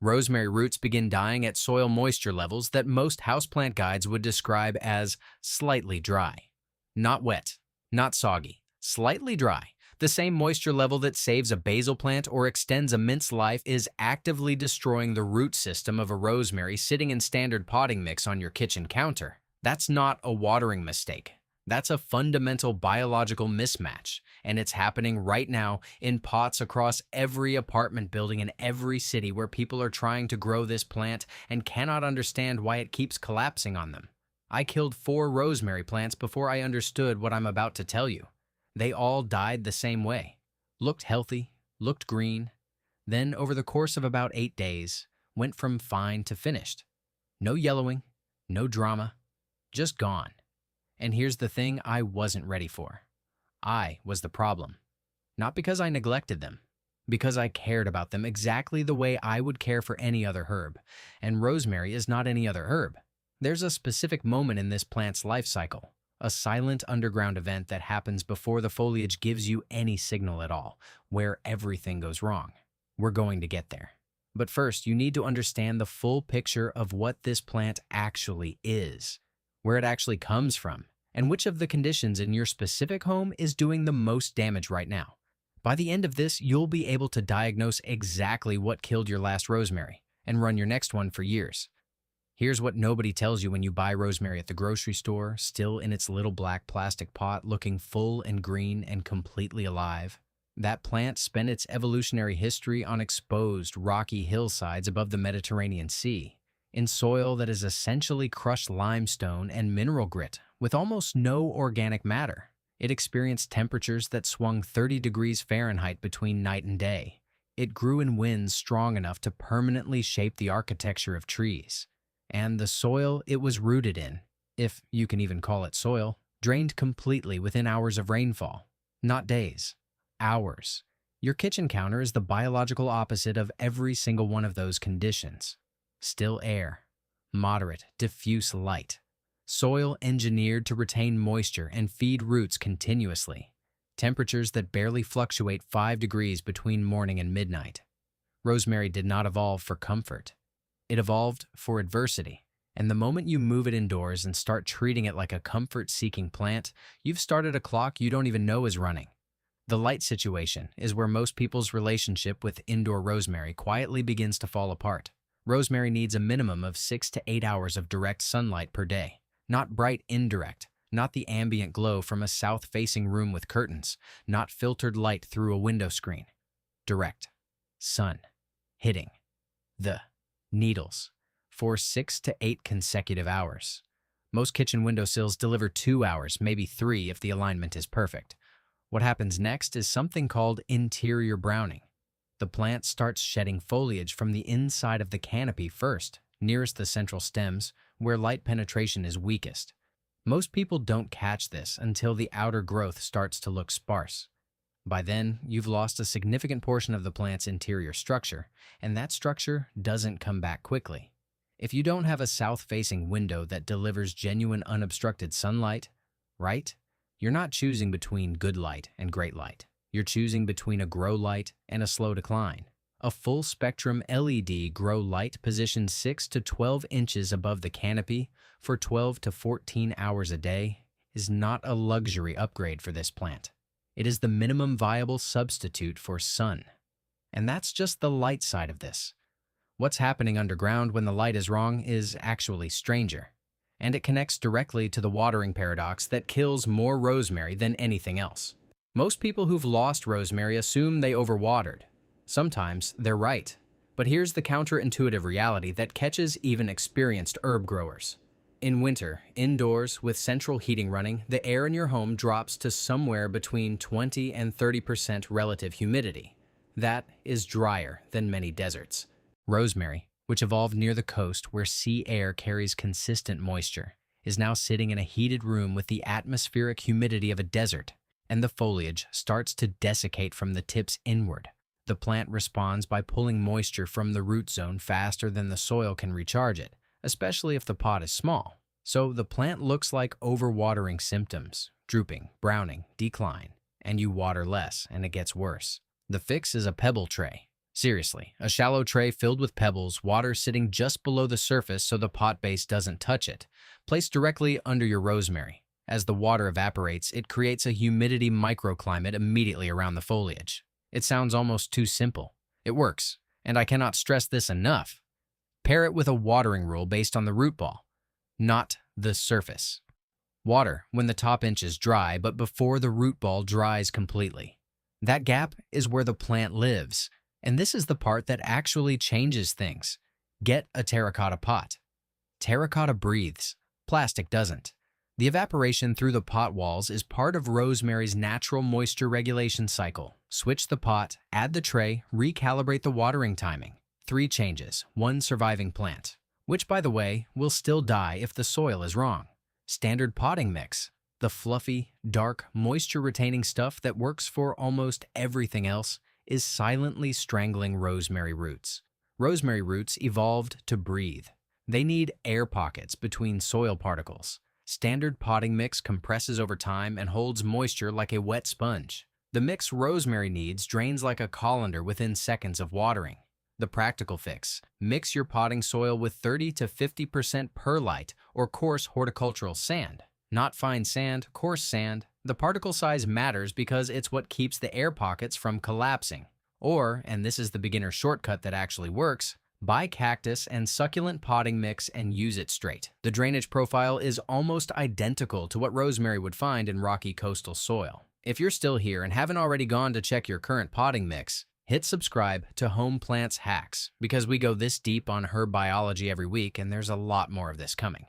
Rosemary roots begin dying at soil moisture levels that most houseplant guides would describe as slightly dry. Not wet, not soggy, slightly dry. The same moisture level that saves a basil plant or extends a mint's life is actively destroying the root system of a rosemary sitting in standard potting mix on your kitchen counter. That's not a watering mistake. That's a fundamental biological mismatch, and it's happening right now in pots across every apartment building in every city where people are trying to grow this plant and cannot understand why it keeps collapsing on them. I killed 4 rosemary plants before I understood what I'm about to tell you. They all died the same way. Looked healthy, looked green, then over the course of about 8 days, went from fine to finished. No yellowing, no drama, just gone. And here's the thing I wasn't ready for. I was the problem. Not because I neglected them, because I cared about them exactly the way I would care for any other herb. And rosemary is not any other herb. There's a specific moment in this plant's life cycle, a silent underground event that happens before the foliage gives you any signal at all, where everything goes wrong. We're going to get there. But first, you need to understand the full picture of what this plant actually is, where it actually comes from, and which of the conditions in your specific home is doing the most damage right now. By the end of this, you'll be able to diagnose exactly what killed your last rosemary and run your next one for years. Here's what nobody tells you when you buy rosemary at the grocery store, still in its little black plastic pot, looking full and green and completely alive. That plant spent its evolutionary history on exposed, rocky hillsides above the Mediterranean Sea, in soil that is essentially crushed limestone and mineral grit, with almost no organic matter. It experienced temperatures that swung 30 degrees Fahrenheit between night and day. It grew in winds strong enough to permanently shape the architecture of trees. And the soil it was rooted in, if you can even call it soil, drained completely within hours of rainfall. Not days, hours. Your kitchen counter is the biological opposite of every single one of those conditions. Still air, moderate, diffuse light. Soil engineered to retain moisture and feed roots continuously. Temperatures that barely fluctuate 5 degrees between morning and midnight. Rosemary did not evolve for comfort. It evolved for adversity. And the moment you move it indoors and start treating it like a comfort-seeking plant, you've started a clock you don't even know is running. The light situation is where most people's relationship with indoor rosemary quietly begins to fall apart. Rosemary needs a minimum of 6 to 8 hours of direct sunlight per day. Not bright indirect, not the ambient glow from a south-facing room with curtains, not filtered light through a window screen. Direct. Sun. Hitting. The needles. For 6 to 8 consecutive hours. Most kitchen windowsills deliver 2 hours, maybe 3 if the alignment is perfect. What happens next is something called interior browning. The plant starts shedding foliage from the inside of the canopy first, nearest the central stems, where light penetration is weakest. Most people don't catch this until the outer growth starts to look sparse. By then, you've lost a significant portion of the plant's interior structure, and that structure doesn't come back quickly. If you don't have a south-facing window that delivers genuine unobstructed sunlight, right? You're not choosing between good light and great light. You're choosing between a grow light and a slow decline. A full-spectrum LED grow light positioned 6 to 12 inches above the canopy for 12 to 14 hours a day is not a luxury upgrade for this plant. It is the minimum viable substitute for sun. And that's just the light side of this. What's happening underground when the light is wrong is actually stranger. And it connects directly to the watering paradox that kills more rosemary than anything else. Most people who've lost rosemary assume they overwatered. Sometimes they're right. But here's the counterintuitive reality that catches even experienced herb growers. In winter, indoors, with central heating running, the air in your home drops to somewhere between 20 and 30% relative humidity. That is drier than many deserts. Rosemary, which evolved near the coast where sea air carries consistent moisture, is now sitting in a heated room with the atmospheric humidity of a desert, and the foliage starts to desiccate from the tips inward. The plant responds by pulling moisture from the root zone faster than the soil can recharge it, especially if the pot is small. So the plant looks like overwatering symptoms, drooping, browning, decline, and you water less and it gets worse. The fix is a pebble tray. Seriously, a shallow tray filled with pebbles, water sitting just below the surface so the pot base doesn't touch it. Placed directly under your rosemary. As the water evaporates, it creates a humidity microclimate immediately around the foliage. It sounds almost too simple. It works, and I cannot stress this enough. Pair it with a watering rule based on the root ball, not the surface. Water when the top inch is dry, but before the root ball dries completely. That gap is where the plant lives, and this is the part that actually changes things. Get a terracotta pot. Terracotta breathes. Plastic doesn't. The evaporation through the pot walls is part of rosemary's natural moisture regulation cycle. Switch the pot, add the tray, recalibrate the watering timing. 3 changes, 1 surviving plant, which, by the way, will still die if the soil is wrong. Standard potting mix, the fluffy, dark, moisture-retaining stuff that works for almost everything else, is silently strangling rosemary roots. Rosemary roots evolved to breathe. They need air pockets between soil particles. Standard potting mix compresses over time and holds moisture like a wet sponge. The mix rosemary needs drains like a colander within seconds of watering. The practical fix: mix your potting soil with 30 to 50% perlite or coarse horticultural sand. Not fine sand, coarse sand. The particle size matters because it's what keeps the air pockets from collapsing. Or, and this is the beginner shortcut that actually works, buy cactus and succulent potting mix and use it straight. The drainage profile is almost identical to what rosemary would find in rocky coastal soil. If you're still here and haven't already gone to check your current potting mix, hit subscribe to Home Plants Hacks, because we go this deep on herb biology every week and there's a lot more of this coming.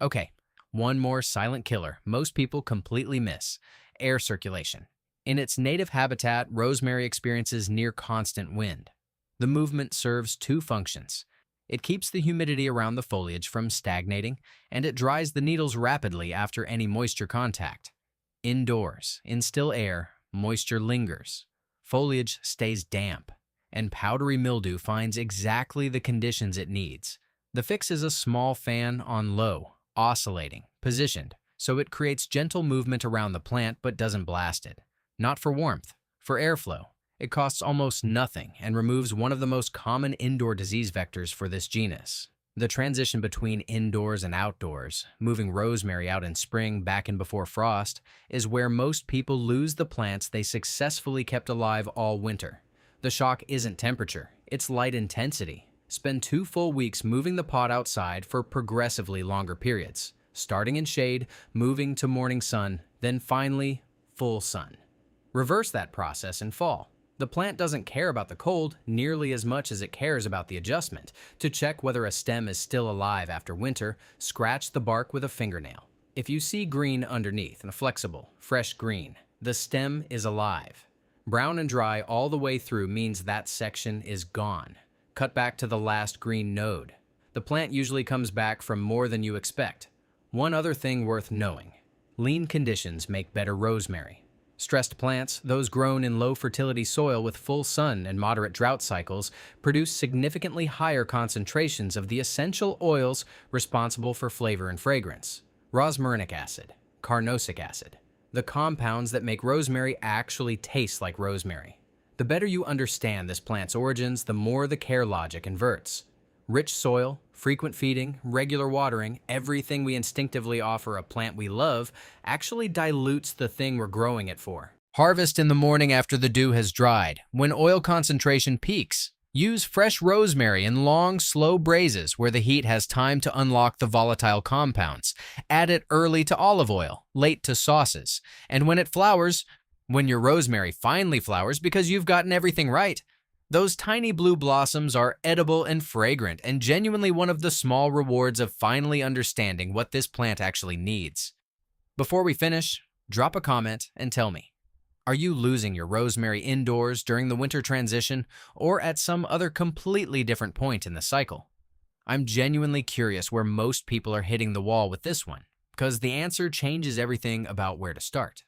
Okay, one more silent killer most people completely miss: air circulation. In its native habitat, rosemary experiences near constant wind. The movement serves 2 functions. It keeps the humidity around the foliage from stagnating, and it dries the needles rapidly after any moisture contact. Indoors, in still air, moisture lingers. Foliage stays damp, and powdery mildew finds exactly the conditions it needs. The fix is a small fan on low, oscillating, positioned, so it creates gentle movement around the plant but doesn't blast it. Not for warmth, for airflow. It costs almost nothing and removes one of the most common indoor disease vectors for this genus. The transition between indoors and outdoors, moving rosemary out in spring back in before frost, is where most people lose the plants they successfully kept alive all winter. The shock isn't temperature, it's light intensity. Spend 2 full weeks moving the pot outside for progressively longer periods, starting in shade, moving to morning sun, then finally full sun. Reverse that process in fall. The plant doesn't care about the cold nearly as much as it cares about the adjustment. To check whether a stem is still alive after winter, scratch the bark with a fingernail. If you see green underneath, and flexible, fresh green, the stem is alive. Brown and dry all the way through means that section is gone. Cut back to the last green node. The plant usually comes back from more than you expect. One other thing worth knowing: lean conditions make better rosemary. Stressed plants, those grown in low fertility soil with full sun and moderate drought cycles, produce significantly higher concentrations of the essential oils responsible for flavor and fragrance. Rosmarinic acid, carnosic acid, the compounds that make rosemary actually taste like rosemary. The better you understand this plant's origins, the more the care logic inverts. Rich soil, frequent feeding, regular watering, everything we instinctively offer a plant we love actually dilutes the thing we're growing it for. Harvest in the morning after the dew has dried, when oil concentration peaks. Use fresh rosemary in long, slow braises where the heat has time to unlock the volatile compounds. Add it early to olive oil, late to sauces. And when it flowers, when your rosemary finally flowers because you've gotten everything right, those tiny blue blossoms are edible and fragrant, and genuinely one of the small rewards of finally understanding what this plant actually needs. Before we finish, drop a comment and tell me, are you losing your rosemary indoors during the winter transition or at some other completely different point in the cycle? I'm genuinely curious where most people are hitting the wall with this one, because the answer changes everything about where to start.